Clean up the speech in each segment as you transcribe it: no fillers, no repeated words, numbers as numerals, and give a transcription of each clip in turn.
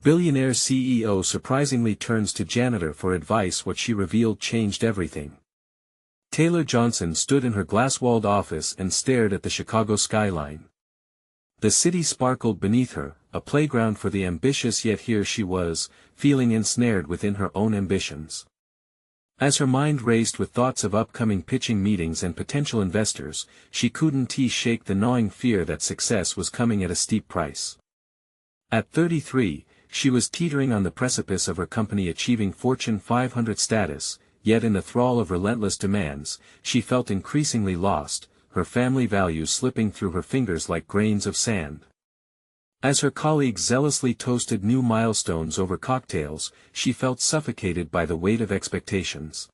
Billionaire CEO surprisingly turns to janitor for advice. What she revealed changed everything. Taylor Johnson stood in her glass-walled office and stared at the Chicago skyline. The city sparkled beneath her, a playground for the ambitious, yet here she was, feeling ensnared within her own ambitions. As her mind raced with thoughts of upcoming pitching meetings and potential investors, she couldn't shake the gnawing fear that success was coming at a steep price. At 33, she was teetering on the precipice of her company achieving Fortune 500 status, yet in the thrall of relentless demands, she felt increasingly lost, her family values slipping through her fingers like grains of sand. As her colleagues zealously toasted new milestones over cocktails, she felt suffocated by the weight of expectations.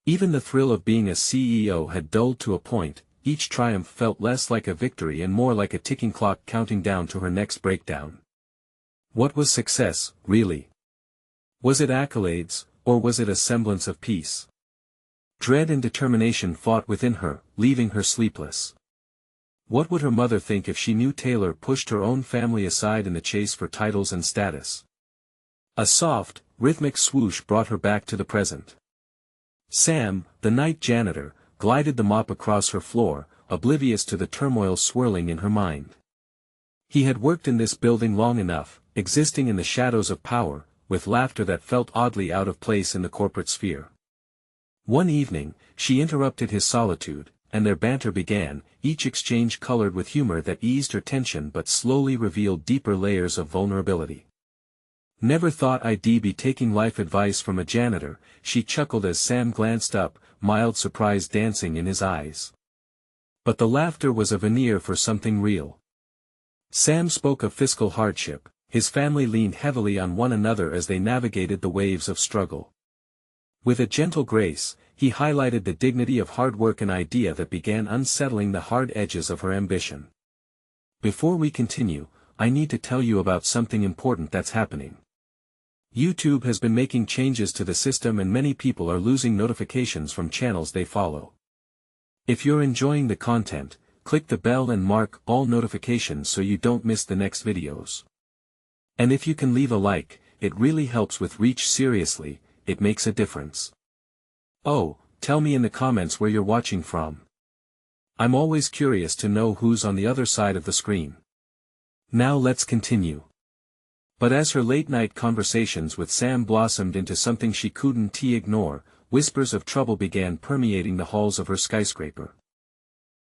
Even the thrill of being a CEO had dulled to a point, each triumph felt less like a victory and more like a ticking clock counting down to her next breakdown. What was success, really? Was it accolades, or was it a semblance of peace? Dread and determination fought within her, leaving her sleepless. What would her mother think if she knew Taylor pushed her own family aside in the chase for titles and status? A soft, rhythmic swoosh brought her back to the present. Sam, the night janitor, glided the mop across her floor, oblivious to the turmoil swirling in her mind. He had worked in this building long enough, existing in the shadows of power, with laughter that felt oddly out of place in the corporate sphere. One evening, she interrupted his solitude, and their banter began, each exchange colored with humor that eased her tension but slowly revealed deeper layers of vulnerability. "Never thought I'd be taking life advice from a janitor," she chuckled as Sam glanced up, mild surprise dancing in his eyes. But the laughter was a veneer for something real. Sam spoke of fiscal hardship. His family leaned heavily on one another as they navigated the waves of struggle. With a gentle grace, he highlighted the dignity of hard work, an idea that began unsettling the hard edges of her ambition. "Before we continue, I need to tell you about something important that's happening. YouTube has been making changes to the system and many people are losing notifications from channels they follow. If you're enjoying the content, click the bell and mark all notifications so you don't miss the next videos. And if you can leave a like, it really helps with reach. Seriously, it makes a difference. Oh, tell me in the comments where you're watching from. I'm always curious to know who's on the other side of the screen. Now let's continue." But as her late-night conversations with Sam blossomed into something she couldn't ignore, whispers of trouble began permeating the halls of her skyscraper.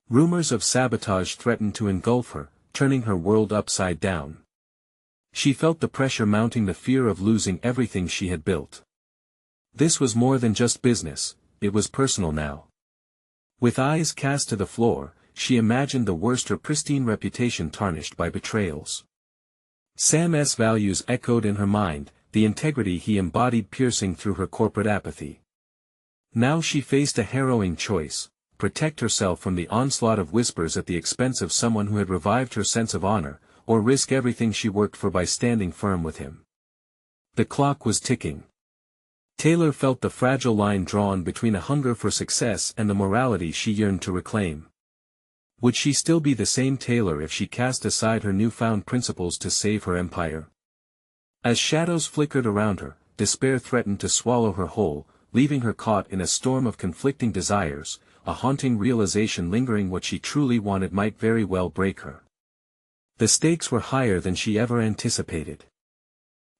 Rumors of sabotage threatened to engulf her, turning her world upside down. She felt the pressure mounting, the fear of losing everything she had built. This was more than just business, it was personal now. With eyes cast to the floor, she imagined the worst, her pristine reputation tarnished by betrayals. Sam's values echoed in her mind, the integrity he embodied piercing through her corporate apathy. Now she faced a harrowing choice: protect herself from the onslaught of whispers at the expense of someone who had revived her sense of honor, or risk everything she worked for by standing firm with him. The clock was ticking. Taylor felt the fragile line drawn between a hunger for success and the morality she yearned to reclaim. Would she still be the same Taylor if she cast aside her newfound principles to save her empire? As shadows flickered around her, despair threatened to swallow her whole, leaving her caught in a storm of conflicting desires, a haunting realization lingering what she truly wanted might very well break her. The stakes were higher than she ever anticipated.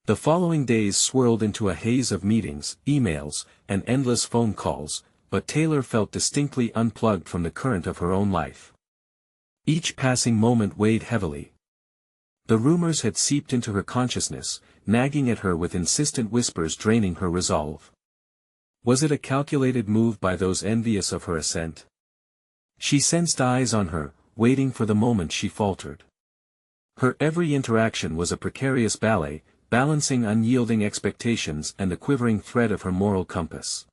The following days swirled into a haze of meetings, emails, and endless phone calls, but Taylor felt distinctly unplugged from the current of her own life. Each passing moment weighed heavily. The rumors had seeped into her consciousness, nagging at her with insistent whispers, draining her resolve. Was it a calculated move by those envious of her ascent? She sensed eyes on her, waiting for the moment she faltered. Her every interaction was a precarious ballet, balancing unyielding expectations and the quivering thread of her moral compass.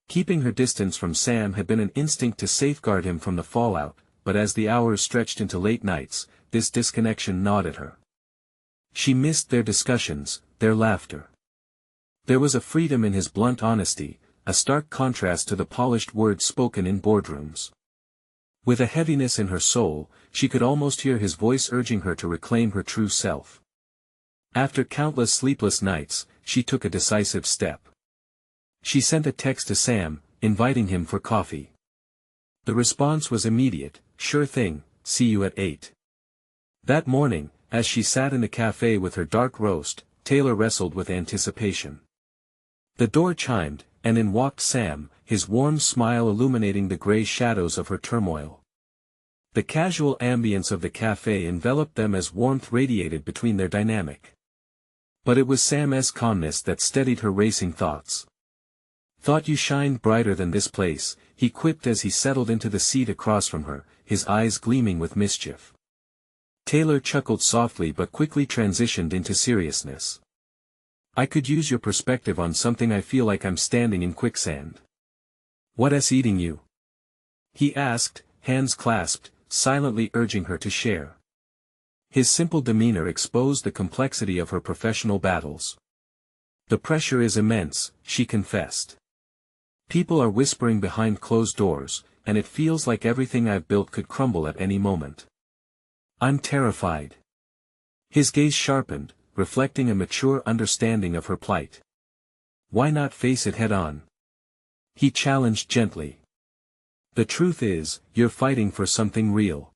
Keeping her distance from Sam had been an instinct to safeguard him from the fallout, but as the hours stretched into late nights, this disconnection gnawed at her. She missed their discussions, their laughter. There was a freedom in his blunt honesty, a stark contrast to the polished words spoken in boardrooms. With a heaviness in her soul, she could almost hear his voice urging her to reclaim her true self. After countless sleepless nights, she took a decisive step. She sent a text to Sam, inviting him for coffee. The response was immediate, "Sure thing, see you at 8. That morning, as she sat in the cafe with her dark roast, Taylor wrestled with anticipation. The door chimed, and in walked Sam, his warm smile illuminating the gray shadows of her turmoil. The casual ambience of the cafe enveloped them as warmth radiated between their dynamic. But it was Sam's calmness that steadied her racing thoughts. "Thought you shined brighter than this place," he quipped as he settled into the seat across from her, his eyes gleaming with mischief. Taylor chuckled softly but quickly transitioned into seriousness. "I could use your perspective on something. I feel like I'm standing in quicksand." "What's eating you?" he asked, hands clasped, silently urging her to share. His simple demeanor exposed the complexity of her professional battles. "The pressure is immense," she confessed. "People are whispering behind closed doors, and it feels like everything I've built could crumble at any moment. I'm terrified." His gaze sharpened, reflecting a mature understanding of her plight. "Why not face it head-on?" he challenged gently. "The truth is, you're fighting for something real.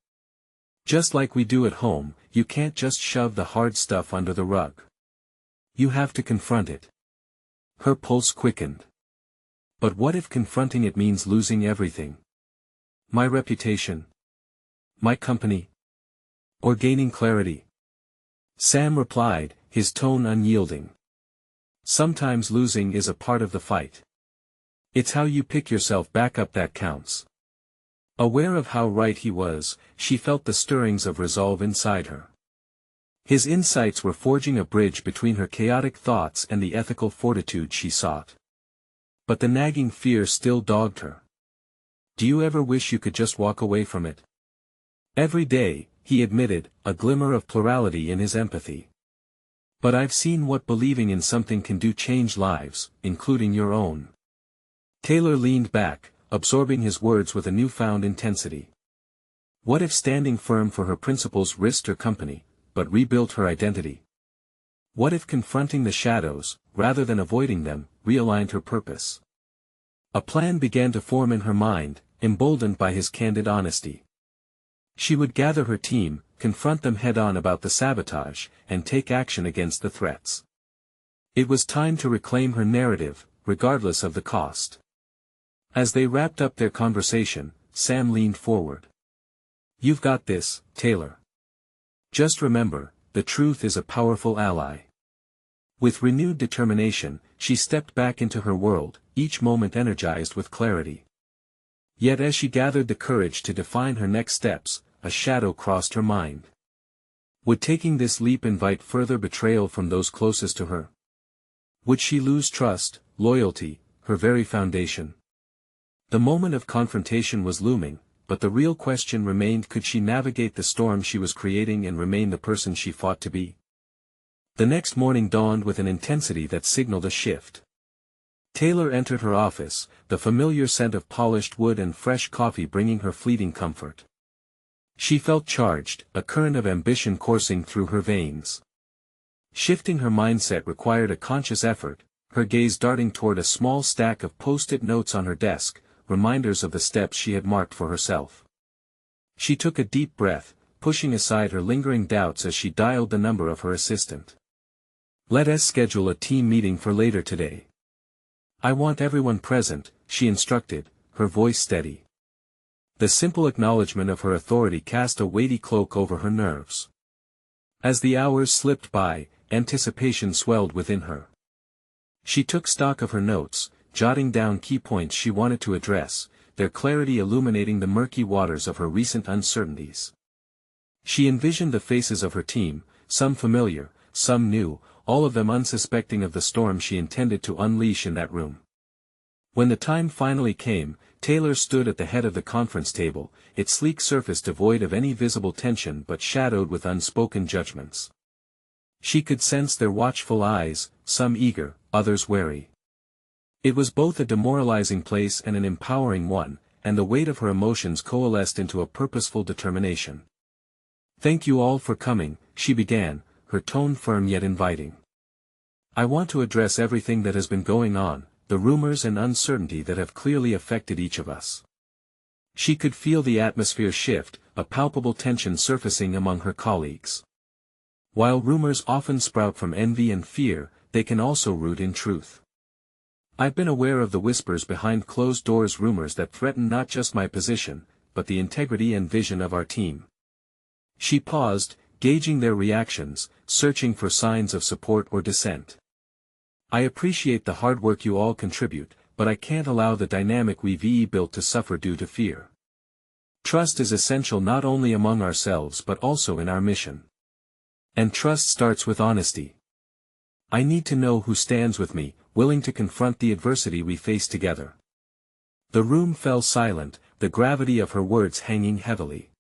Just like we do at home, you can't just shove the hard stuff under the rug. You have to confront it." Her pulse quickened. "But what if confronting it means losing everything? My reputation? My company? Or gaining clarity?" Sam replied, his tone unyielding. "Sometimes losing is a part of the fight. It's how you pick yourself back up that counts." Aware of how right he was, she felt the stirrings of resolve inside her. His insights were forging a bridge between her chaotic thoughts and the ethical fortitude she sought. But the nagging fear still dogged her. "Do you ever wish you could just walk away from it?" "Every day," he admitted, a glimmer of plurality in his empathy. "But I've seen what believing in something can do: change lives, including your own." Taylor leaned back, absorbing his words with a newfound intensity. What if standing firm for her principles risked her company, but rebuilt her identity? What if confronting the shadows, rather than avoiding them, realigned her purpose? A plan began to form in her mind, emboldened by his candid honesty. She would gather her team, confront them head-on about the sabotage, and take action against the threats. It was time to reclaim her narrative, regardless of the cost. As they wrapped up their conversation, Sam leaned forward. "You've got this, Taylor. Just remember, the truth is a powerful ally." With renewed determination, she stepped back into her world, each moment energized with clarity. Yet as she gathered the courage to define her next steps, a shadow crossed her mind. Would taking this leap invite further betrayal from those closest to her? Would she lose trust, loyalty, her very foundation? The moment of confrontation was looming, but the real question remained: could she navigate the storm she was creating and remain the person she fought to be? The next morning dawned with an intensity that signaled a shift. Taylor entered her office, the familiar scent of polished wood and fresh coffee bringing her fleeting comfort. She felt charged, a current of ambition coursing through her veins. Shifting her mindset required a conscious effort, her gaze darting toward a small stack of post-it notes on her desk, reminders of the steps she had marked for herself. She took a deep breath, pushing aside her lingering doubts as she dialed the number of her assistant. "Let's schedule a team meeting for later today. I want everyone present," she instructed, her voice steady. The simple acknowledgement of her authority cast a weighty cloak over her nerves. As the hours slipped by, anticipation swelled within her. She took stock of her notes, jotting down key points she wanted to address, their clarity illuminating the murky waters of her recent uncertainties. She envisioned the faces of her team, some familiar, some new, all of them unsuspecting of the storm she intended to unleash in that room. When the time finally came, Taylor stood at the head of the conference table, its sleek surface devoid of any visible tension but shadowed with unspoken judgments. She could sense their watchful eyes, some eager, others wary. It was both a demoralizing place and an empowering one, and the weight of her emotions coalesced into a purposeful determination. "Thank you all for coming," she began, her tone firm yet inviting. I want to address everything that has been going on, the rumors and uncertainty that have clearly affected each of us. She could feel the atmosphere shift, a palpable tension surfacing among her colleagues. While rumors often sprout from envy and fear, they can also root in truth. I've been aware of the whispers behind closed doors, rumors that threaten not just my position, but the integrity and vision of our team. She paused, gauging their reactions, searching for signs of support or dissent. I appreciate the hard work you all contribute, but I can't allow the dynamic we've built to suffer due to fear. Trust is essential not only among ourselves but also in our mission. And trust starts with honesty. I need to know who stands with me, willing to confront the adversity we face together. The room fell silent, the gravity of her words hanging heavily.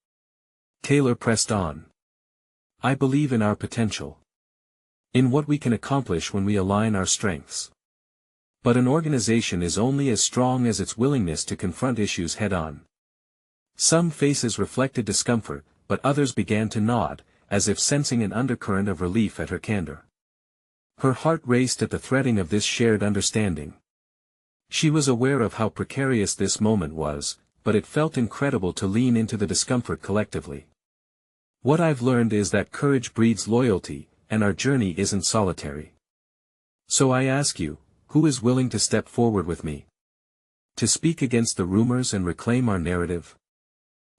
Taylor pressed on. I believe in our potential. In what we can accomplish when we align our strengths. But an organization is only as strong as its willingness to confront issues head-on. Some faces reflected discomfort, but others began to nod, as if sensing an undercurrent of relief at her candor. Her heart raced at the threading of this shared understanding. She was aware of how precarious this moment was, but it felt incredible to lean into the discomfort collectively. What I've learned is that courage breeds loyalty, and our journey isn't solitary. So I ask you, who is willing to step forward with me? To speak against the rumors and reclaim our narrative?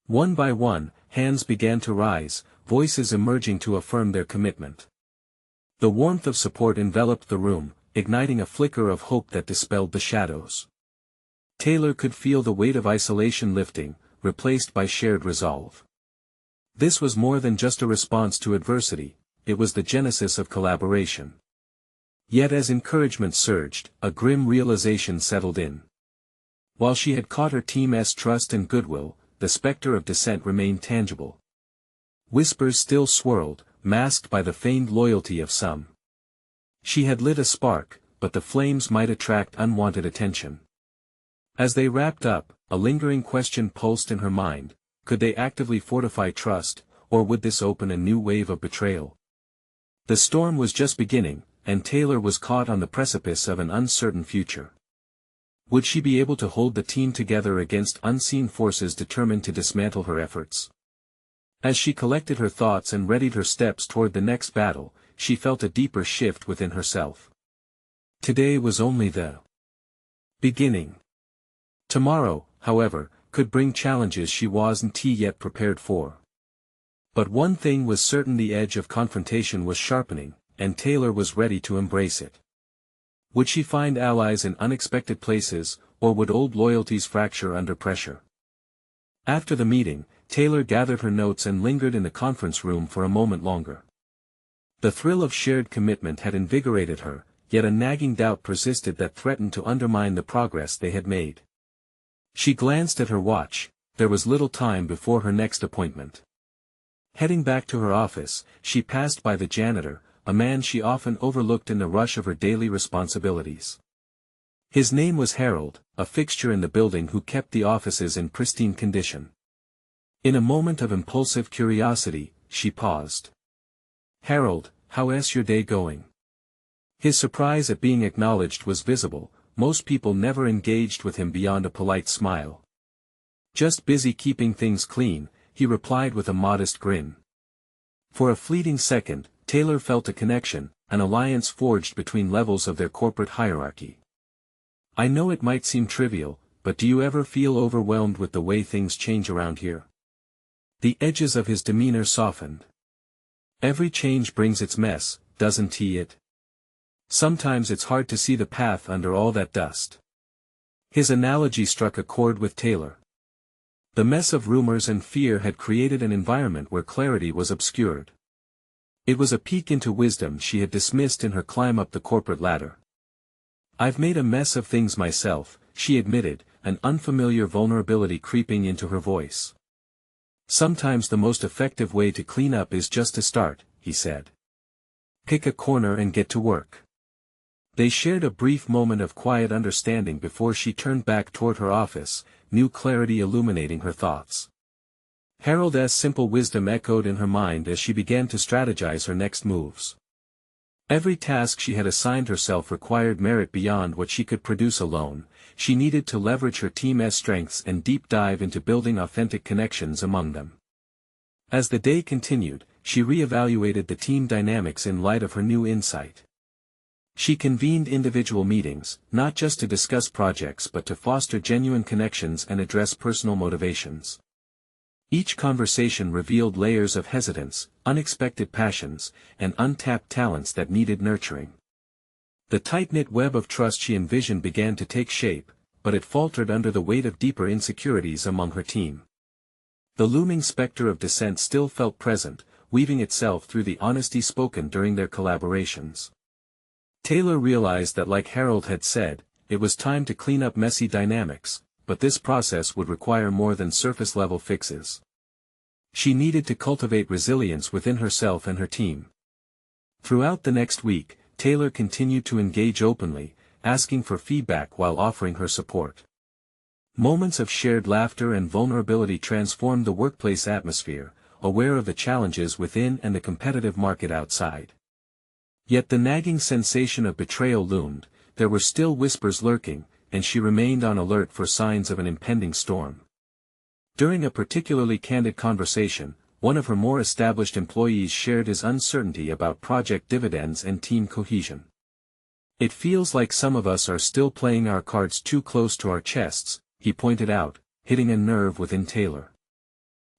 One by one, hands began to rise, voices emerging to affirm their commitment. The warmth of support enveloped the room, igniting a flicker of hope that dispelled the shadows. Taylor could feel the weight of isolation lifting, replaced by shared resolve. This was more than just a response to adversity, it was the genesis of collaboration. Yet as encouragement surged, a grim realization settled in. While she had caught her team's trust and goodwill, the specter of dissent remained tangible. Whispers still swirled, masked by the feigned loyalty of some. She had lit a spark, but the flames might attract unwanted attention. As they wrapped up, a lingering question pulsed in her mind: could they actively fortify trust, or would this open a new wave of betrayal? The storm was just beginning, and Taylor was caught on the precipice of an uncertain future. Would she be able to hold the team together against unseen forces determined to dismantle her efforts? As she collected her thoughts and readied her steps toward the next battle, she felt a deeper shift within herself. Today was only the beginning. Tomorrow, however, could bring challenges she wasn't yet prepared for. But one thing was certain: the edge of confrontation was sharpening, and Taylor was ready to embrace it. Would she find allies in unexpected places, or would old loyalties fracture under pressure? After the meeting, Taylor gathered her notes and lingered in the conference room for a moment longer. The thrill of shared commitment had invigorated her, yet a nagging doubt persisted that threatened to undermine the progress they had made. She glanced at her watch. There was little time before her next appointment. Heading back to her office, she passed by the janitor, a man she often overlooked in the rush of her daily responsibilities. His name was Harold, a fixture in the building who kept the offices in pristine condition. In a moment of impulsive curiosity, she paused. "Harold, how's your day going?" His surprise at being acknowledged was visible. Most people never engaged with him beyond a polite smile. "Just busy keeping things clean," he replied with a modest grin. For a fleeting second, Taylor felt a connection, an alliance forged between levels of their corporate hierarchy. "I know it might seem trivial, but do you ever feel overwhelmed with the way things change around here?" The edges of his demeanor softened. "Every change brings its mess, doesn't it? Sometimes it's hard to see the path under all that dust." His analogy struck a chord with Taylor. The mess of rumors and fear had created an environment where clarity was obscured. It was a peek into wisdom she had dismissed in her climb up the corporate ladder. "I've made a mess of things myself," she admitted, an unfamiliar vulnerability creeping into her voice. "Sometimes the most effective way to clean up is just to start," he said. "Pick a corner and get to work." They shared a brief moment of quiet understanding before she turned back toward her office, new clarity illuminating her thoughts. Harold's simple wisdom echoed in her mind as she began to strategize her next moves. Every task she had assigned herself required merit beyond what she could produce alone. She needed to leverage her team's strengths and deep dive into building authentic connections among them. As the day continued, she re-evaluated the team dynamics in light of her new insight. She convened individual meetings, not just to discuss projects but to foster genuine connections and address personal motivations. Each conversation revealed layers of hesitance, unexpected passions, and untapped talents that needed nurturing. The tight-knit web of trust she envisioned began to take shape, but it faltered under the weight of deeper insecurities among her team. The looming specter of dissent still felt present, weaving itself through the honesty spoken during their collaborations. Taylor realized that, like Harold had said, it was time to clean up messy dynamics, but this process would require more than surface-level fixes. She needed to cultivate resilience within herself and her team. Throughout the next week, Taylor continued to engage openly, asking for feedback while offering her support. Moments of shared laughter and vulnerability transformed the workplace atmosphere, aware of the challenges within and the competitive market outside. Yet the nagging sensation of betrayal loomed. There were still whispers lurking, and she remained on alert for signs of an impending storm. During a particularly candid conversation, one of her more established employees shared his uncertainty about project dividends and team cohesion. "It feels like some of us are still playing our cards too close to our chests," he pointed out, hitting a nerve within Taylor.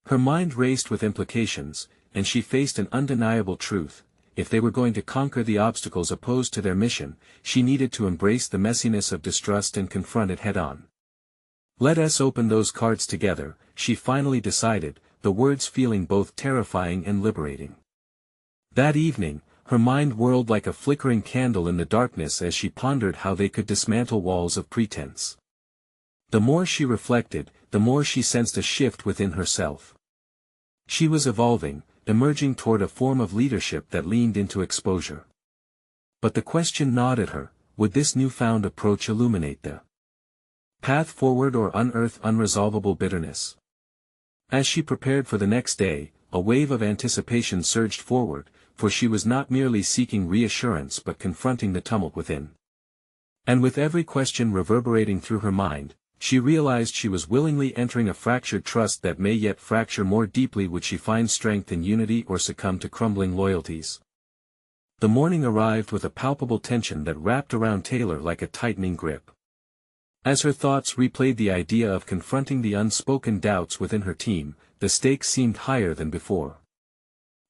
Her mind raced with implications, and she faced an undeniable truth: if they were going to conquer the obstacles opposed to their mission, she needed to embrace the messiness of distrust and confront it head-on. "Let us open those cards together," she finally decided, the words feeling both terrifying and liberating. That evening, her mind whirled like a flickering candle in the darkness as she pondered how they could dismantle walls of pretense. The more she reflected, the more she sensed a shift within herself. She was evolving, emerging toward a form of leadership that leaned into exposure. But the question gnawed at her: would this newfound approach illuminate the path forward or unearth unresolvable bitterness? As she prepared for the next day, a wave of anticipation surged forward, for she was not merely seeking reassurance but confronting the tumult within. And with every question reverberating through her mind, she realized she was willingly entering a fractured trust that may yet fracture more deeply. Would she find strength in unity or succumb to crumbling loyalties? The morning arrived with a palpable tension that wrapped around Taylor like a tightening grip. As her thoughts replayed the idea of confronting the unspoken doubts within her team, the stakes seemed higher than before.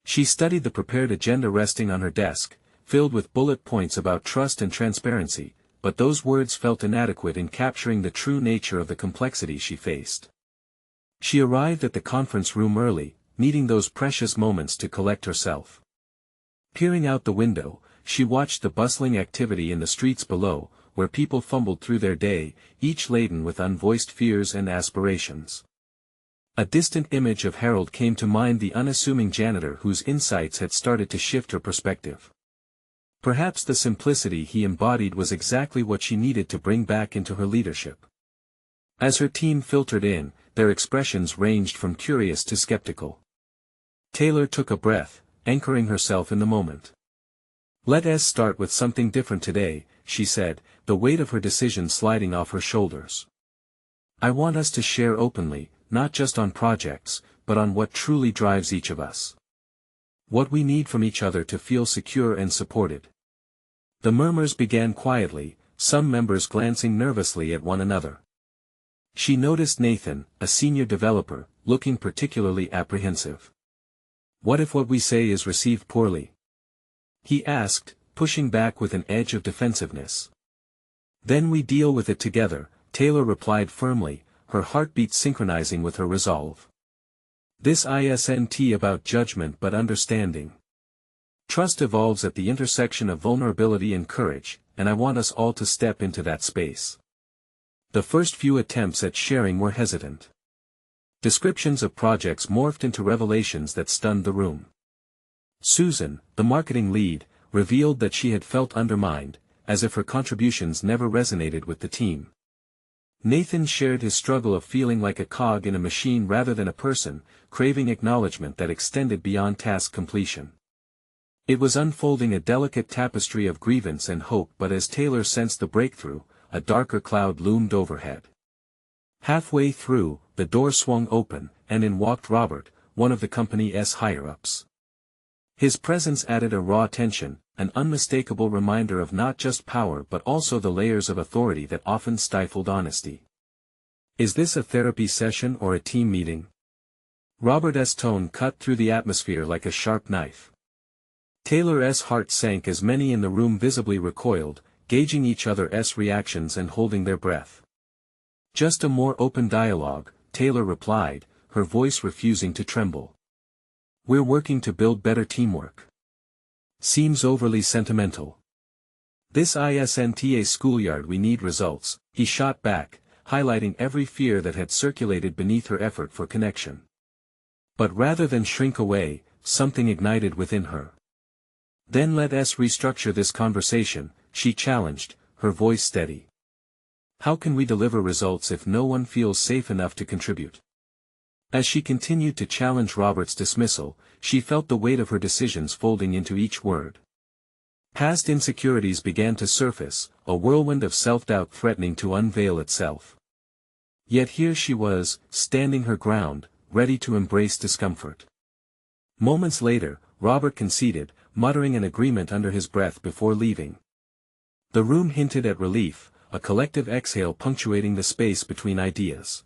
She studied the prepared agenda resting on her desk, filled with bullet points about trust and transparency, but those words felt inadequate in capturing the true nature of the complexity she faced. She arrived at the conference room early, needing those precious moments to collect herself. Peering out the window, she watched the bustling activity in the streets below, where people fumbled through their day, each laden with unvoiced fears and aspirations. A distant image of Harold came to mind, the unassuming janitor whose insights had started to shift her perspective. Perhaps the simplicity he embodied was exactly what she needed to bring back into her leadership. As her team filtered in, their expressions ranged from curious to skeptical. Taylor took a breath, anchoring herself in the moment. "Let us start with something different today," she said, the weight of her decision sliding off her shoulders. "I want us to share openly, not just on projects, but on what truly drives each of us. What we need from each other to feel secure and supported." The murmurs began quietly, some members glancing nervously at one another. She noticed Nathan, a senior developer, looking particularly apprehensive. "What if what we say is received poorly?" he asked, pushing back with an edge of defensiveness. "Then we deal with it together," Taylor replied firmly, her heartbeat synchronizing with her resolve. "This isn't about judgment but understanding. Trust evolves at the intersection of vulnerability and courage, and I want us all to step into that space." The first few attempts at sharing were hesitant. Descriptions of projects morphed into revelations that stunned the room. Susan, the marketing lead, revealed that she had felt undermined, as if her contributions never resonated with the team. Nathan shared his struggle of feeling like a cog in a machine rather than a person, craving acknowledgement that extended beyond task completion. It was unfolding a delicate tapestry of grievance and hope, but as Taylor sensed the breakthrough, a darker cloud loomed overhead. Halfway through, the door swung open, and in walked Robert, one of the company's higher-ups. His presence added a raw tension, an unmistakable reminder of not just power but also the layers of authority that often stifled honesty. "Is this a therapy session or a team meeting?" Robert's tone cut through the atmosphere like a sharp knife. Taylor's heart sank as many in the room visibly recoiled, gauging each other's reactions and holding their breath. "Just a more open dialogue," Taylor replied, her voice refusing to tremble. "We're working to build better teamwork." "Seems overly sentimental." "This isn't a schoolyard, we need results," he shot back, highlighting every fear that had circulated beneath her effort for connection. But rather than shrink away, something ignited within her. "Then let us restructure this conversation," she challenged, her voice steady. "How can we deliver results if no one feels safe enough to contribute?" As she continued to challenge Robert's dismissal, she felt the weight of her decisions folding into each word. Past insecurities began to surface, a whirlwind of self-doubt threatening to unveil itself. Yet here she was, standing her ground, ready to embrace discomfort. Moments later, Robert conceded, muttering an agreement under his breath before leaving. The room hinted at relief, a collective exhale punctuating the space between ideas.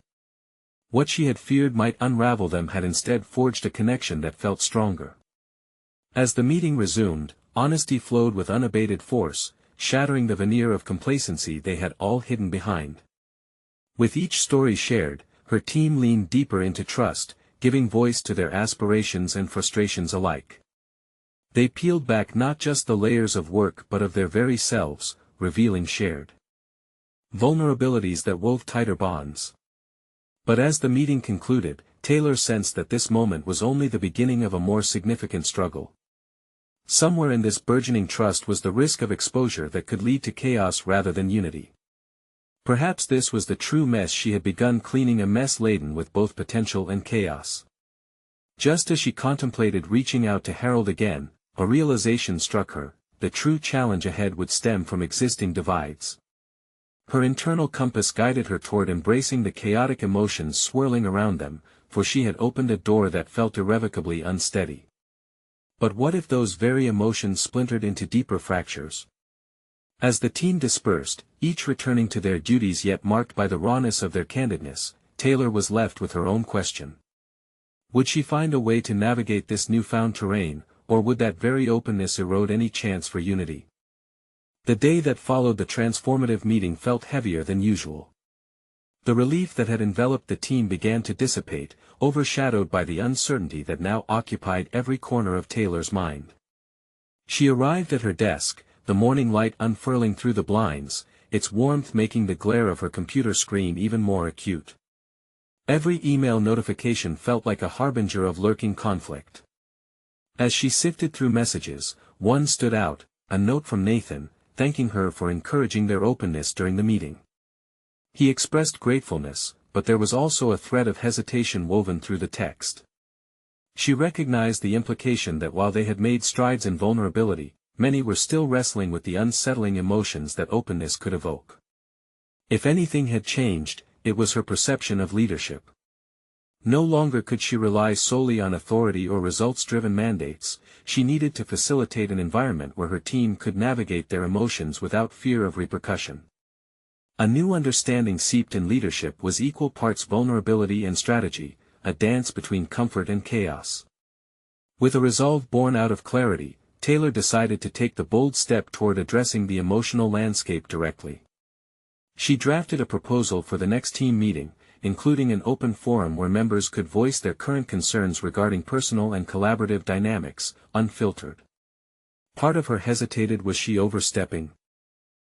What she had feared might unravel them had instead forged a connection that felt stronger. As the meeting resumed, honesty flowed with unabated force, shattering the veneer of complacency they had all hidden behind. With each story shared, her team leaned deeper into trust, giving voice to their aspirations and frustrations alike. They peeled back not just the layers of work but of their very selves, revealing shared vulnerabilities that wove tighter bonds. But as the meeting concluded, Taylor sensed that this moment was only the beginning of a more significant struggle. Somewhere in this burgeoning trust was the risk of exposure that could lead to chaos rather than unity. Perhaps this was the true mess she had begun cleaning, a mess laden with both potential and chaos. Just as she contemplated reaching out to Harold again, a realization struck her: the true challenge ahead would stem from existing divides. Her internal compass guided her toward embracing the chaotic emotions swirling around them, for she had opened a door that felt irrevocably unsteady. But what if those very emotions splintered into deeper fractures? As the team dispersed, each returning to their duties yet marked by the rawness of their candidness, Taylor was left with her own question. Would she find a way to navigate this newfound terrain, or would that very openness erode any chance for unity? The day that followed the transformative meeting felt heavier than usual. The relief that had enveloped the team began to dissipate, overshadowed by the uncertainty that now occupied every corner of Taylor's mind. She arrived at her desk, the morning light unfurling through the blinds, its warmth making the glare of her computer screen even more acute. Every email notification felt like a harbinger of lurking conflict. As she sifted through messages, one stood out, a note from Nathan, thanking her for encouraging their openness during the meeting. He expressed gratefulness, but there was also a thread of hesitation woven through the text. She recognized the implication that while they had made strides in vulnerability, many were still wrestling with the unsettling emotions that openness could evoke. If anything had changed, it was her perception of leadership. No longer could she rely solely on authority or results-driven mandates. She needed to facilitate an environment where her team could navigate their emotions without fear of repercussion. A new understanding seeped in: leadership was equal parts vulnerability and strategy, a dance between comfort and chaos. With a resolve born out of clarity, Taylor decided to take the bold step toward addressing the emotional landscape directly. She drafted a proposal for the next team meeting, including an open forum where members could voice their current concerns regarding personal and collaborative dynamics, unfiltered. Part of her hesitated: was she overstepping?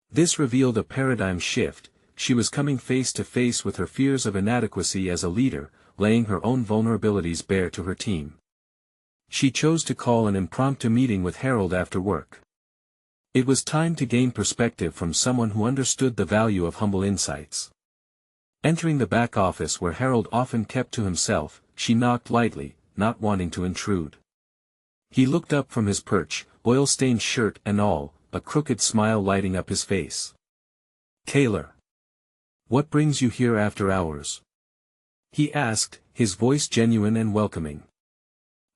This revealed a paradigm shift. She was coming face to face with her fears of inadequacy as a leader, laying her own vulnerabilities bare to her team. She chose to call an impromptu meeting with Harold after work. It was time to gain perspective from someone who understood the value of humble insights. Entering the back office where Harold often kept to himself, she knocked lightly, not wanting to intrude. He looked up from his perch, oil-stained shirt and all, a crooked smile lighting up his face. "Taylor. What brings you here after hours?" he asked, his voice genuine and welcoming.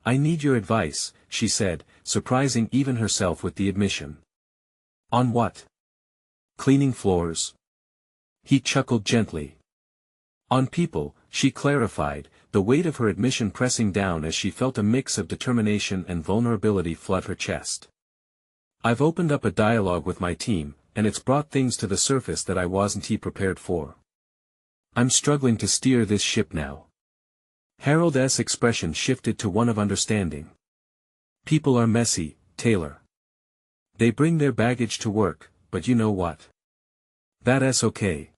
"I need your advice," she said, surprising even herself with the admission. "On what?" "Cleaning floors." He chuckled gently. "On people," she clarified, the weight of her admission pressing down as she felt a mix of determination and vulnerability flood her chest. "I've opened up a dialogue with my team, and it's brought things to the surface that I wasn't prepared for. I'm struggling to steer this ship now." Harold's expression shifted to one of understanding. "People are messy, Taylor. They bring their baggage to work, but you know what? That's okay.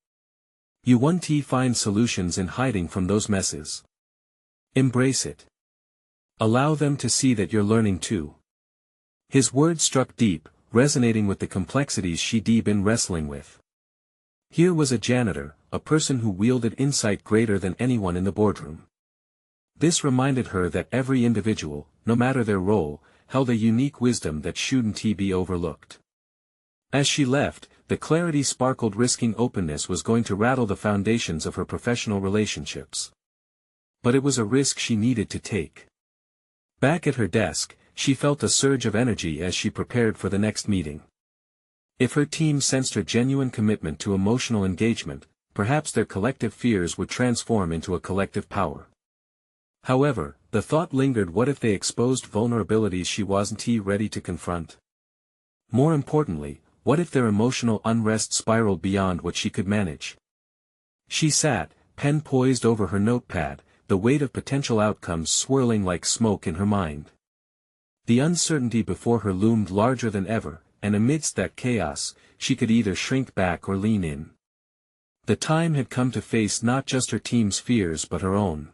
You want to find solutions in hiding from those messes. Embrace it. Allow them to see that you're learning too." His words struck deep, resonating with the complexities she'd been wrestling with. Here was a janitor, a person who wielded insight greater than anyone in the boardroom. This reminded her that every individual, no matter their role, held a unique wisdom that shouldn't be overlooked. As she left, the clarity sparkled, risking openness was going to rattle the foundations of her professional relationships. But it was a risk she needed to take. Back at her desk, she felt a surge of energy as she prepared for the next meeting. If her team sensed her genuine commitment to emotional engagement, perhaps their collective fears would transform into a collective power. However, the thought lingered: what if they exposed vulnerabilities she wasn't ready to confront? More importantly, what if their emotional unrest spiraled beyond what she could manage? She sat, pen poised over her notepad, the weight of potential outcomes swirling like smoke in her mind. The uncertainty before her loomed larger than ever, and amidst that chaos, she could either shrink back or lean in. The time had come to face not just her team's fears but her own.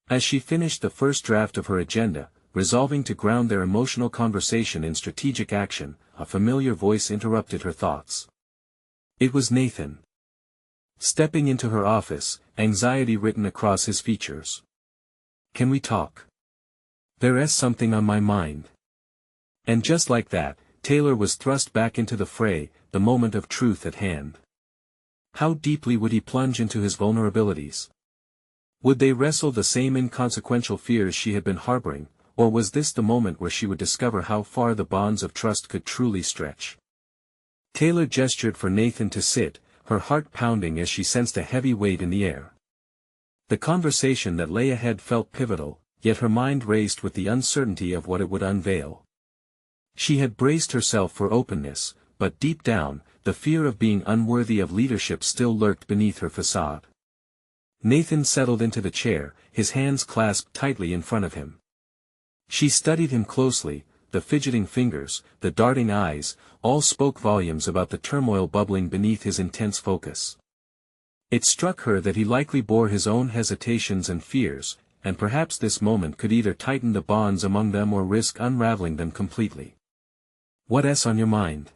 As she finished the first draft of her agenda, resolving to ground their emotional conversation in strategic action, a familiar voice interrupted her thoughts. It was Nathan. Stepping into her office, anxiety written across his features. "Can we talk? There's something on my mind." And just like that, Taylor was thrust back into the fray, the moment of truth at hand. How deeply would he plunge into his vulnerabilities? Would they wrestle the same inconsequential fears she had been harboring, or was this the moment where she would discover how far the bonds of trust could truly stretch? Taylor gestured for Nathan to sit, her heart pounding as she sensed a heavy weight in the air. The conversation that lay ahead felt pivotal, yet her mind raced with the uncertainty of what it would unveil. She had braced herself for openness, but deep down, the fear of being unworthy of leadership still lurked beneath her facade. Nathan settled into the chair, his hands clasped tightly in front of him. She studied him closely, the fidgeting fingers, the darting eyes, all spoke volumes about the turmoil bubbling beneath his intense focus. It struck her that he likely bore his own hesitations and fears, and perhaps this moment could either tighten the bonds among them or risk unraveling them completely. "What's on your mind?"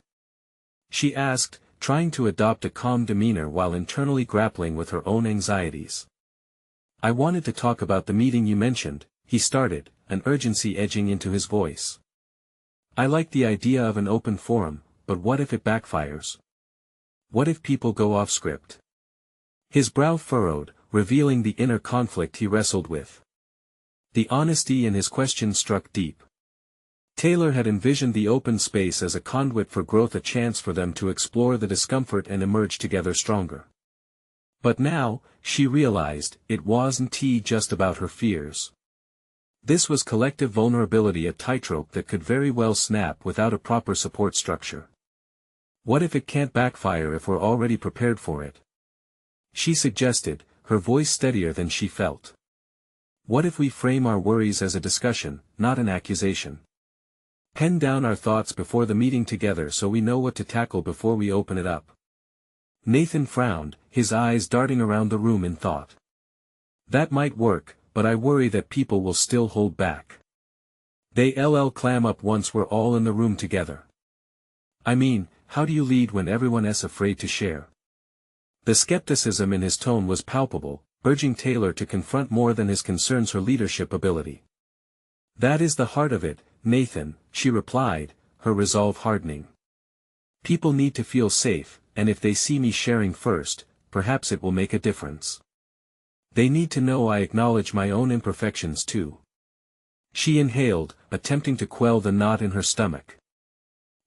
she asked, trying to adopt a calm demeanor while internally grappling with her own anxieties. "I wanted to talk about the meeting you mentioned," he started, an urgency edging into his voice. "I like the idea of an open forum, but what if it backfires? What if people go off script?" His brow furrowed, revealing the inner conflict he wrestled with. The honesty in his question struck deep. Taylor had envisioned the open space as a conduit for growth, a chance for them to explore the discomfort and emerge together stronger. But now, she realized, it wasn't just about her fears. This was collective vulnerability, a tightrope that could very well snap without a proper support structure. What if it can't backfire if we're already prepared for it? She suggested, her voice steadier than she felt. What if we frame our worries as a discussion, not an accusation? Pen down our thoughts before the meeting together so we know what to tackle before we open it up. Nathan frowned, his eyes darting around the room in thought. That might work, but I worry that people will still hold back. They'll clam up once we're all in the room together. I mean, how do you lead when everyone's afraid to share? The skepticism in his tone was palpable, urging Taylor to confront more than his concerns her leadership ability. "That is the heart of it, Nathan," she replied, her resolve hardening. "People need to feel safe, and if they see me sharing first, perhaps it will make a difference. They need to know I acknowledge my own imperfections too." She inhaled, attempting to quell the knot in her stomach.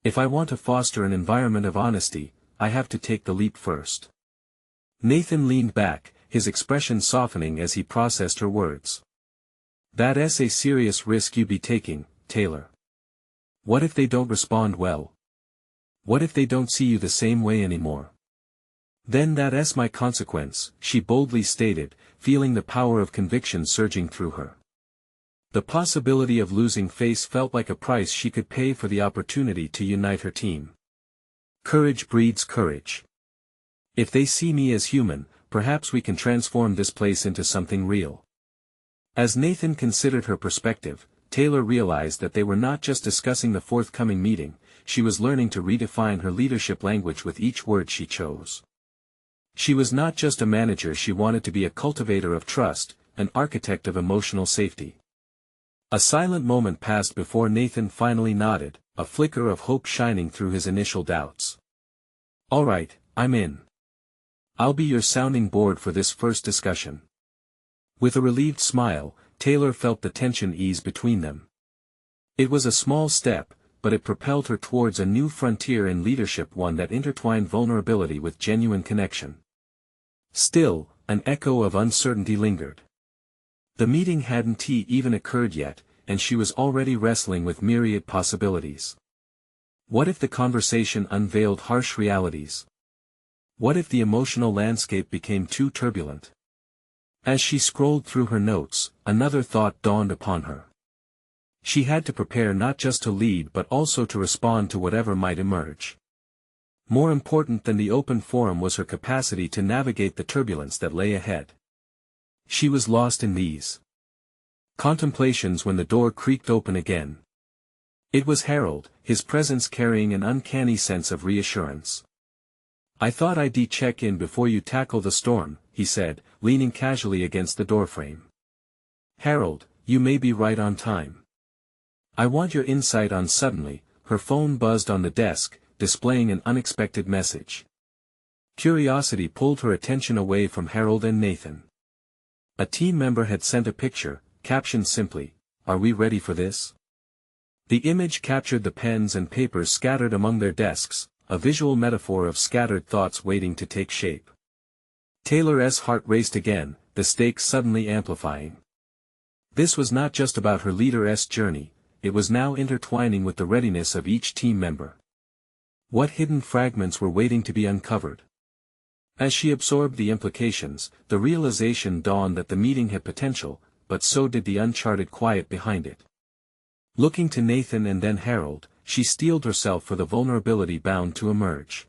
"If I want to foster an environment of honesty, I have to take the leap first." Nathan leaned back, his expression softening as he processed her words. "That's a serious risk you be taking, Taylor. What if they don't respond well? What if they don't see you the same way anymore? Then that's my consequence," she boldly stated, feeling the power of conviction surging through her. The possibility of losing face felt like a price she could pay for the opportunity to unite her team. Courage breeds courage. If they see me as human, perhaps we can transform this place into something real. As Nathan considered her perspective, Taylor realized that they were not just discussing the forthcoming meeting, she was learning to redefine her leadership language with each word she chose. She was not just a manager, she wanted to be a cultivator of trust, an architect of emotional safety. A silent moment passed before Nathan finally nodded, a flicker of hope shining through his initial doubts. "All right, I'm in. I'll be your sounding board for this first discussion." With a relieved smile, Taylor felt the tension ease between them. It was a small step, but it propelled her towards a new frontier in leadership, one that intertwined vulnerability with genuine connection. Still, an echo of uncertainty lingered. The meeting hadn't even occurred yet, and she was already wrestling with myriad possibilities. What if the conversation unveiled harsh realities? What if the emotional landscape became too turbulent? As she scrolled through her notes, another thought dawned upon her. She had to prepare not just to lead but also to respond to whatever might emerge. More important than the open forum was her capacity to navigate the turbulence that lay ahead. She was lost in these contemplations when the door creaked open again. It was Harold, his presence carrying an uncanny sense of reassurance. "I thought I'd check in before you tackle the storm," he said, leaning casually against the doorframe. "Harold, you may be right on time. I want your insight on." Suddenly, her phone buzzed on the desk, displaying an unexpected message. Curiosity pulled her attention away from Harold and Nathan. A team member had sent a picture, captioned simply, "Are we ready for this?" The image captured the pens and papers scattered among their desks, a visual metaphor of scattered thoughts waiting to take shape. Taylor's heart raced again, the stakes suddenly amplifying. This was not just about her leader's journey, it was now intertwining with the readiness of each team member. What hidden fragments were waiting to be uncovered? As she absorbed the implications, the realization dawned that the meeting had potential, but so did the uncharted quiet behind it. Looking to Nathan and then Harold, she steeled herself for the vulnerability bound to emerge.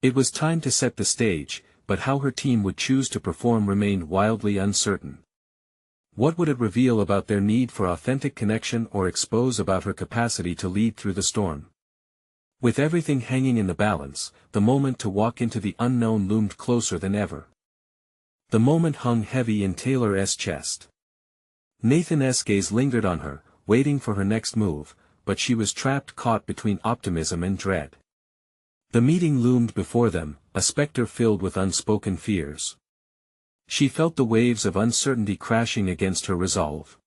It was time to set the stage, but how her team would choose to perform remained wildly uncertain. What would it reveal about their need for authentic connection or expose about her capacity to lead through the storm? With everything hanging in the balance, the moment to walk into the unknown loomed closer than ever. The moment hung heavy in Taylor's chest. Nathan's gaze lingered on her, waiting for her next move, but she was caught between optimism and dread. The meeting loomed before them, a specter filled with unspoken fears. She felt the waves of uncertainty crashing against her resolve.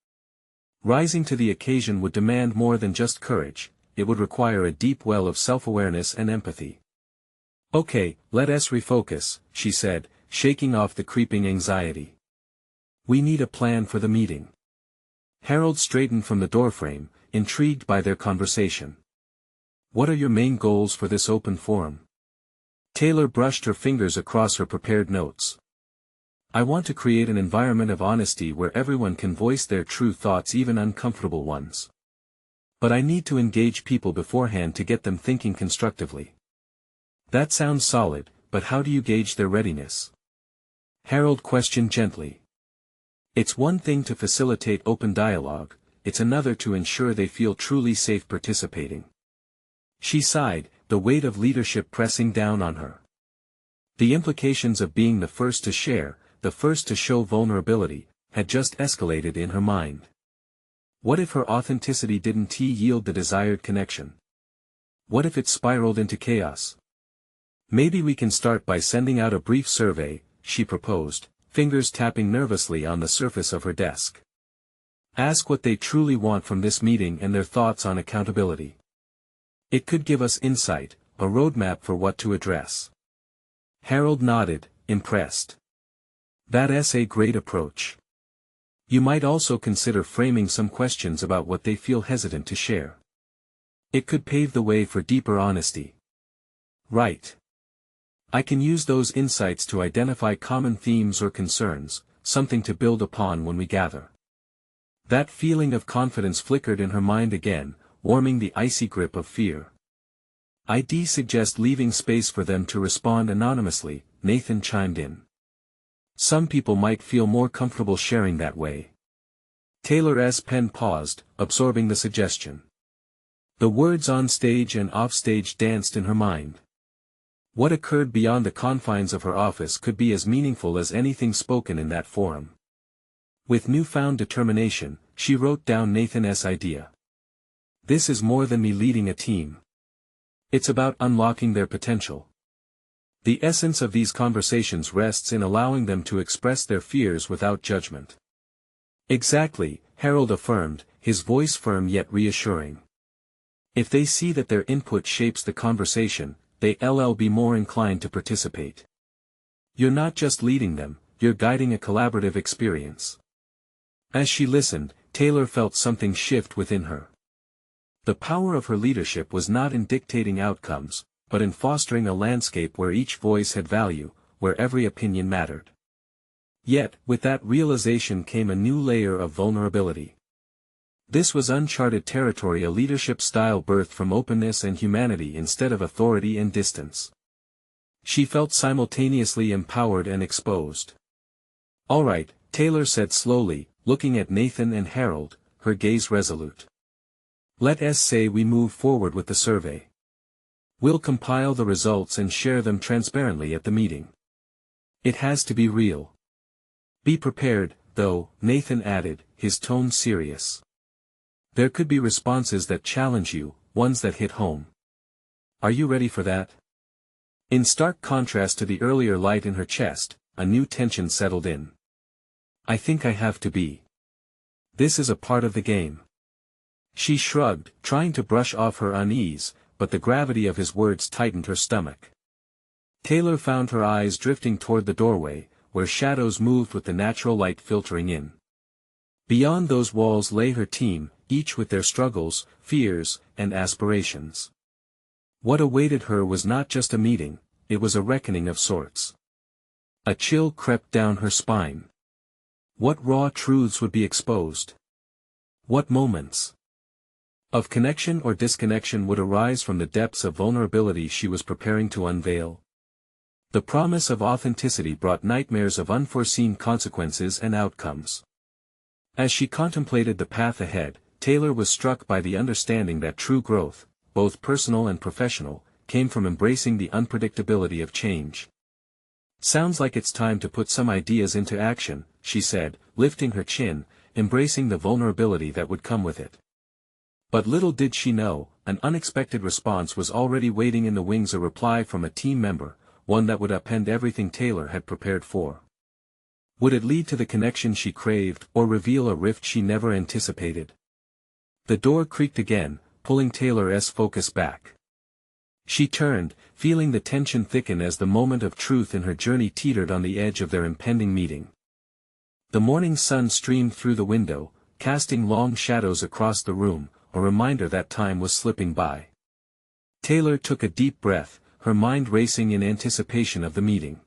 Rising to the occasion would demand more than just courage, it would require a deep well of self-awareness and empathy. "Okay, let us refocus," she said, shaking off the creeping anxiety. "We need a plan for the meeting." Harold straightened from the doorframe, intrigued by their conversation. "What are your main goals for this open forum?" Taylor brushed her fingers across her prepared notes. "I want to create an environment of honesty where everyone can voice their true thoughts, even uncomfortable ones. But I need to engage people beforehand to get them thinking constructively." "That sounds solid, but how do you gauge their readiness?" Harold questioned gently. "It's one thing to facilitate open dialogue, it's another to ensure they feel truly safe participating." She sighed, the weight of leadership pressing down on her. The implications of being the first to share, the first to show vulnerability, had just escalated in her mind. What if her authenticity didn't yield the desired connection? What if it spiraled into chaos? Maybe we can start by sending out a brief survey, she proposed, fingers tapping nervously on the surface of her desk. Ask what they truly want from this meeting and their thoughts on accountability. It could give us insight, a roadmap for what to address. Harold nodded, impressed. That's a great approach. You might also consider framing some questions about what they feel hesitant to share. It could pave the way for deeper honesty. Right. I can use those insights to identify common themes or concerns, something to build upon when we gather. That feeling of confidence flickered in her mind again, warming the icy grip of fear. I'd suggest leaving space for them to respond anonymously, Nathan chimed in. Some people might feel more comfortable sharing that way. Taylor's pen paused, absorbing the suggestion. The words on stage and off stage danced in her mind. What occurred beyond the confines of her office could be as meaningful as anything spoken in that forum. With newfound determination, she wrote down Nathan's idea. This is more than me leading a team. It's about unlocking their potential. The essence of these conversations rests in allowing them to express their fears without judgment. Exactly, Harold affirmed, his voice firm yet reassuring. If they see that their input shapes the conversation, they'll be more inclined to participate. You're not just leading them, you're guiding a collaborative experience. As she listened, Taylor felt something shift within her. The power of her leadership was not in dictating outcomes, but in fostering a landscape where each voice had value, where every opinion mattered. Yet, with that realization came a new layer of vulnerability. This was uncharted territory, a leadership style birthed from openness and humanity instead of authority and distance. She felt simultaneously empowered and exposed. All right, Taylor said slowly, looking at Nathan and Harold, her gaze resolute. Let's say we move forward with the survey. We'll compile the results and share them transparently at the meeting. It has to be real. Be prepared, though, Nathan added, his tone serious. There could be responses that challenge you, ones that hit home. Are you ready for that? In stark contrast to the earlier light in her chest, a new tension settled in. I think I have to be. This is a part of the game. She shrugged, trying to brush off her unease, but the gravity of his words tightened her stomach. Taylor found her eyes drifting toward the doorway, where shadows moved with the natural light filtering in. Beyond those walls lay her team, each with their struggles, fears, and aspirations. What awaited her was not just a meeting, it was a reckoning of sorts. A chill crept down her spine. What raw truths would be exposed? What moments of connection or disconnection would arise from the depths of vulnerability she was preparing to unveil? The promise of authenticity brought nightmares of unforeseen consequences and outcomes. As she contemplated the path ahead, Taylor was struck by the understanding that true growth, both personal and professional, came from embracing the unpredictability of change. Sounds like it's time to put some ideas into action, she said, lifting her chin, embracing the vulnerability that would come with it. But little did she know, an unexpected response was already waiting in the wings, a reply from a team member, one that would upend everything Taylor had prepared for. Would it lead to the connection she craved, or reveal a rift she never anticipated? The door creaked again, pulling Taylor's focus back. She turned, feeling the tension thicken as the moment of truth in her journey teetered on the edge of their impending meeting. The morning sun streamed through the window, casting long shadows across the room, a reminder that time was slipping by. Taylor took a deep breath, her mind racing in anticipation of the meeting.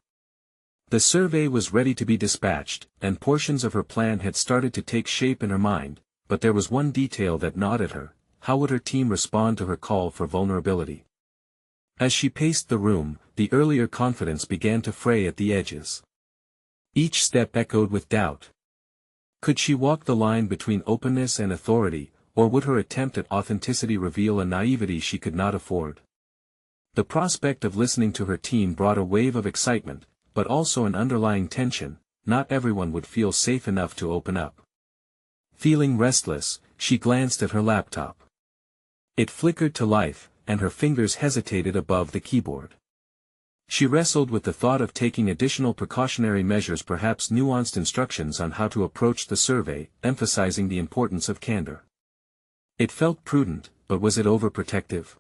The survey was ready to be dispatched, and portions of her plan had started to take shape in her mind, but there was one detail that gnawed at her: how would her team respond to her call for vulnerability? As she paced the room, the earlier confidence began to fray at the edges. Each step echoed with doubt. Could she walk the line between openness and authority, or would her attempt at authenticity reveal a naivety she could not afford? The prospect of listening to her team brought a wave of excitement, but also an underlying tension. Not everyone would feel safe enough to open up. Feeling restless, she glanced at her laptop. It flickered to life, and her fingers hesitated above the keyboard. She wrestled with the thought of taking additional precautionary measures, perhaps nuanced instructions on how to approach the survey, emphasizing the importance of candor. It felt prudent, but was it overprotective?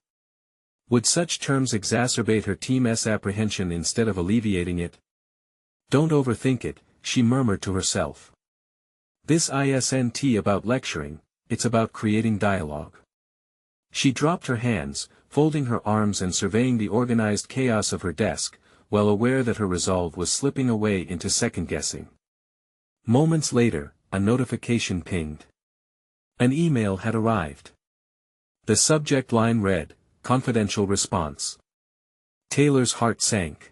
Would such terms exacerbate her team's apprehension instead of alleviating it? Don't overthink it, she murmured to herself. This isn't about lecturing, it's about creating dialogue. She dropped her hands, folding her arms and surveying the organized chaos of her desk, well aware that her resolve was slipping away into second-guessing. Moments later, a notification pinged. An email had arrived. The subject line read, "Confidential response." Taylor's heart sank.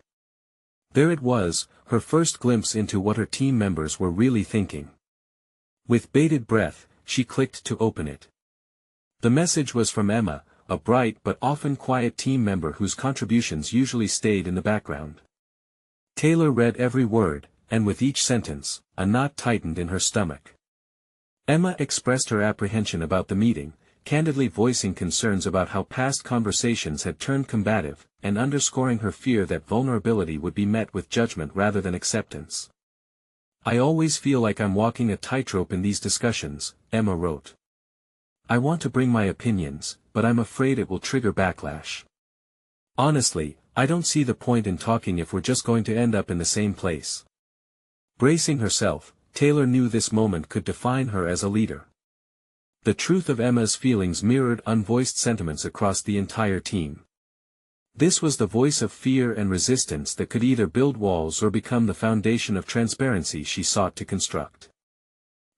There it was, her first glimpse into what her team members were really thinking. With bated breath, she clicked to open it. The message was from Emma, a bright but often quiet team member whose contributions usually stayed in the background. Taylor read every word, and with each sentence, a knot tightened in her stomach. Emma expressed her apprehension about the meeting, candidly voicing concerns about how past conversations had turned combative, and underscoring her fear that vulnerability would be met with judgment rather than acceptance. "I always feel like I'm walking a tightrope in these discussions," Emma wrote. "I want to bring my opinions, but I'm afraid it will trigger backlash. Honestly, I don't see the point in talking if we're just going to end up in the same place." Bracing herself, Taylor knew this moment could define her as a leader. The truth of Emma's feelings mirrored unvoiced sentiments across the entire team. This was the voice of fear and resistance that could either build walls or become the foundation of transparency she sought to construct.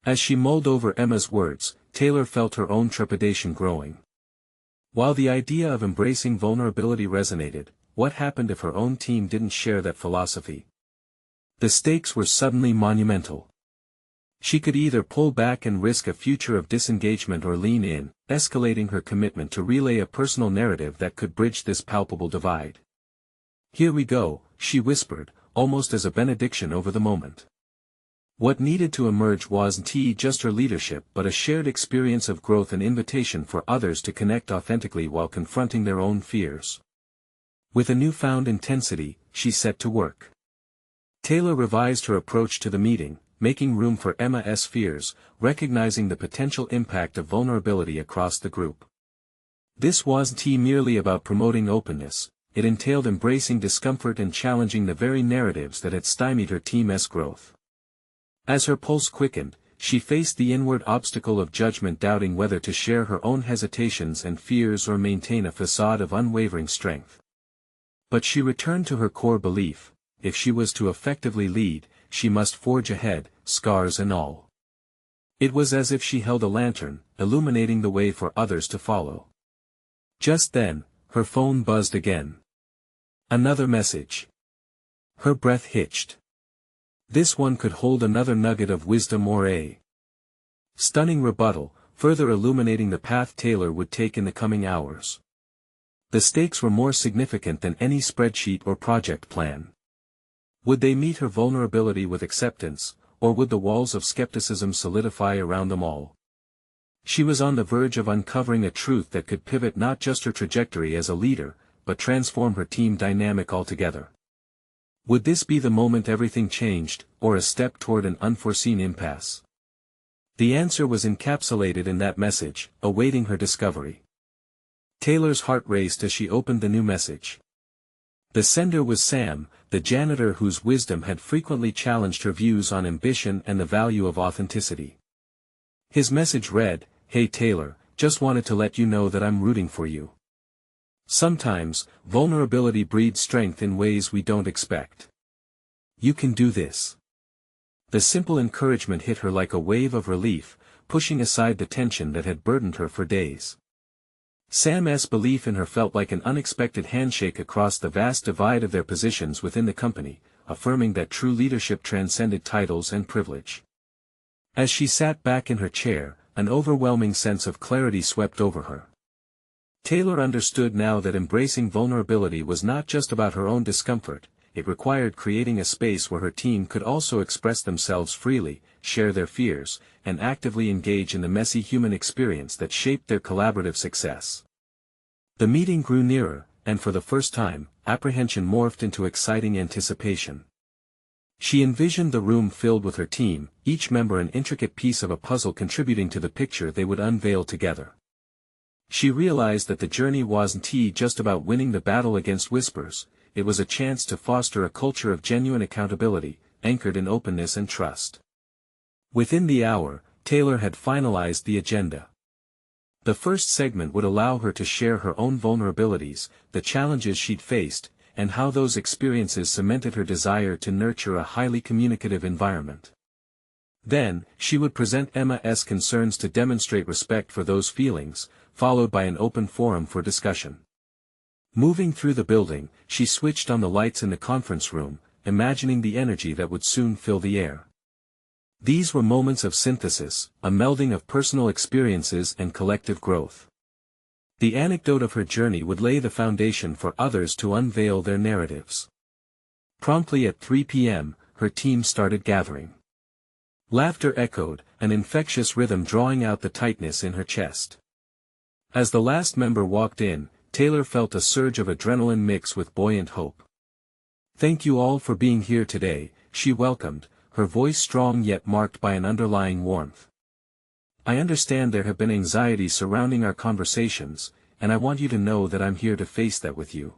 As she mulled over Emma's words, Taylor felt her own trepidation growing. While the idea of embracing vulnerability resonated, what happened if her own team didn't share that philosophy? The stakes were suddenly monumental. She could either pull back and risk a future of disengagement or lean in, escalating her commitment to relay a personal narrative that could bridge this palpable divide. "Here we go," she whispered, almost as a benediction over the moment. What needed to emerge wasn't just her leadership but a shared experience of growth and invitation for others to connect authentically while confronting their own fears. With a newfound intensity, she set to work. Taylor revised her approach to the meeting, making room for Emma's fears, recognizing the potential impact of vulnerability across the group. This wasn't merely about promoting openness, it entailed embracing discomfort and challenging the very narratives that had stymied her team's growth. As her pulse quickened, she faced the inward obstacle of judgment, doubting whether to share her own hesitations and fears or maintain a facade of unwavering strength. But she returned to her core belief: if she was to effectively lead, she must forge ahead, scars and all. It was as if she held a lantern, illuminating the way for others to follow. Just then, her phone buzzed again. Another message. Her breath hitched. This one could hold another nugget of wisdom or a stunning rebuttal, further illuminating the path Taylor would take in the coming hours. The stakes were more significant than any spreadsheet or project plan. Would they meet her vulnerability with acceptance, or would the walls of skepticism solidify around them all? She was on the verge of uncovering a truth that could pivot not just her trajectory as a leader, but transform her team dynamic altogether. Would this be the moment everything changed, or a step toward an unforeseen impasse? The answer was encapsulated in that message, awaiting her discovery. Taylor's heart raced as she opened the new message. The sender was Sam, the janitor whose wisdom had frequently challenged her views on ambition and the value of authenticity. His message read, "Hey Taylor, just wanted to let you know that I'm rooting for you. Sometimes, vulnerability breeds strength in ways we don't expect. You can do this." The simple encouragement hit her like a wave of relief, pushing aside the tension that had burdened her for days. Sam's belief in her felt like an unexpected handshake across the vast divide of their positions within the company, affirming that true leadership transcended titles and privilege. As she sat back in her chair, an overwhelming sense of clarity swept over her. Taylor understood now that embracing vulnerability was not just about her own discomfort, it required creating a space where her team could also express themselves freely, share their fears, and actively engage in the messy human experience that shaped their collaborative success. The meeting grew nearer, and for the first time, apprehension morphed into exciting anticipation. She envisioned the room filled with her team, each member an intricate piece of a puzzle contributing to the picture they would unveil together. She realized that the journey wasn't just about winning the battle against whispers, it was a chance to foster a culture of genuine accountability, anchored in openness and trust. Within the hour, Taylor had finalized the agenda. The first segment would allow her to share her own vulnerabilities, the challenges she'd faced, and how those experiences cemented her desire to nurture a highly communicative environment. Then, she would present Emma's concerns to demonstrate respect for those feelings, followed by an open forum for discussion. Moving through the building, she switched on the lights in the conference room, imagining the energy that would soon fill the air. These were moments of synthesis, a melding of personal experiences and collective growth. The anecdote of her journey would lay the foundation for others to unveil their narratives. Promptly at 3 p.m., her team started gathering. Laughter echoed, an infectious rhythm drawing out the tightness in her chest. As the last member walked in, Taylor felt a surge of adrenaline mix with buoyant hope. "Thank you all for being here today," she welcomed, her voice strong yet marked by an underlying warmth. "I understand there have been anxieties surrounding our conversations, and I want you to know that I'm here to face that with you."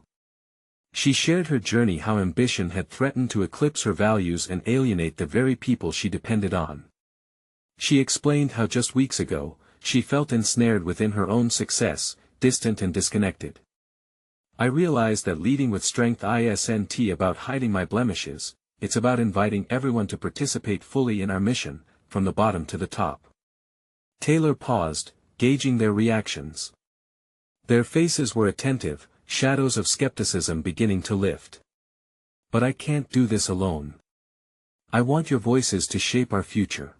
She shared her journey, how ambition had threatened to eclipse her values and alienate the very people she depended on. She explained how just weeks ago, she felt ensnared within her own success, distant and disconnected. "I realized that leading with strength isn't about hiding my blemishes, it's about inviting everyone to participate fully in our mission, from the bottom to the top." Taylor paused, gauging their reactions. Their faces were attentive, shadows of skepticism beginning to lift. "But I can't do this alone. I want your voices to shape our future.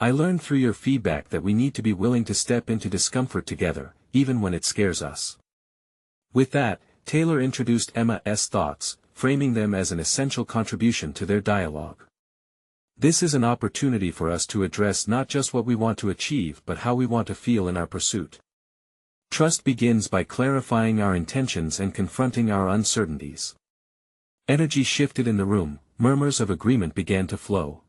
I learned through your feedback that we need to be willing to step into discomfort together, even when it scares us." With that, Taylor introduced Emma's thoughts, framing them as an essential contribution to their dialogue. "This is an opportunity for us to address not just what we want to achieve but how we want to feel in our pursuit. Trust begins by clarifying our intentions and confronting our uncertainties." Energy shifted in the room, murmurs of agreement began to flow.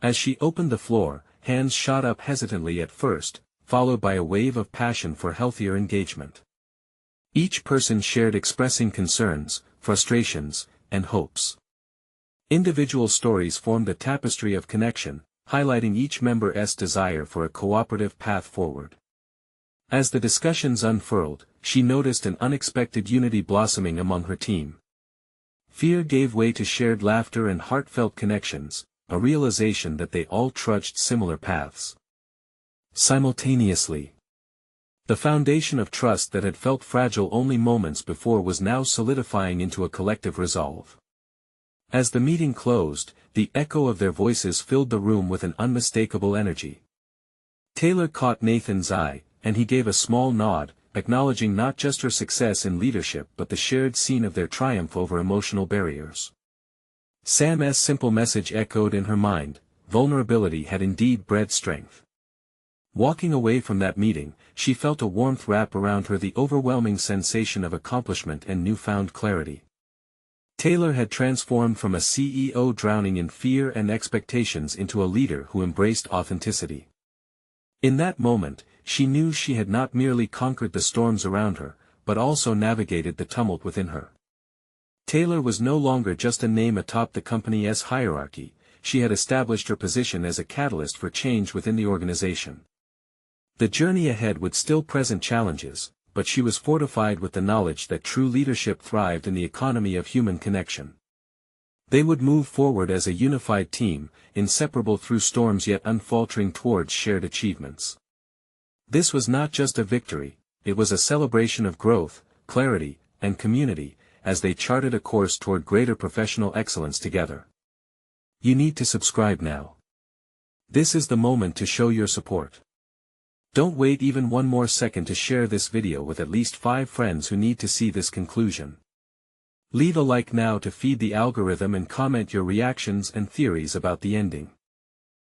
As she opened the floor, hands shot up hesitantly at first, followed by a wave of passion for healthier engagement. Each person shared expressing concerns, frustrations, and hopes. Individual stories formed a tapestry of connection, highlighting each member's desire for a cooperative path forward. As the discussions unfurled, she noticed an unexpected unity blossoming among her team. Fear gave way to shared laughter and heartfelt connections, a realization that they all trudged similar paths. Simultaneously, the foundation of trust that had felt fragile only moments before was now solidifying into a collective resolve. As the meeting closed, the echo of their voices filled the room with an unmistakable energy. Taylor caught Nathan's eye, and he gave a small nod, acknowledging not just her success in leadership but the shared scene of their triumph over emotional barriers. Sam's simple message echoed in her mind: vulnerability had indeed bred strength. Walking away from that meeting, she felt a warmth wrap around her, the overwhelming sensation of accomplishment and newfound clarity. Taylor had transformed from a CEO drowning in fear and expectations into a leader who embraced authenticity. In that moment, she knew she had not merely conquered the storms around her, but also navigated the tumult within her. Taylor was no longer just a name atop the company's hierarchy, she had established her position as a catalyst for change within the organization. The journey ahead would still present challenges, but she was fortified with the knowledge that true leadership thrived in the economy of human connection. They would move forward as a unified team, inseparable through storms yet unfaltering towards shared achievements. This was not just a victory, it was a celebration of growth, clarity, and community, as they charted a course toward greater professional excellence together. You need to subscribe now. This is the moment to show your support. Don't wait even one more second to share this video with at least 5 friends who need to see this conclusion. Leave a like now to feed the algorithm and comment your reactions and theories about the ending.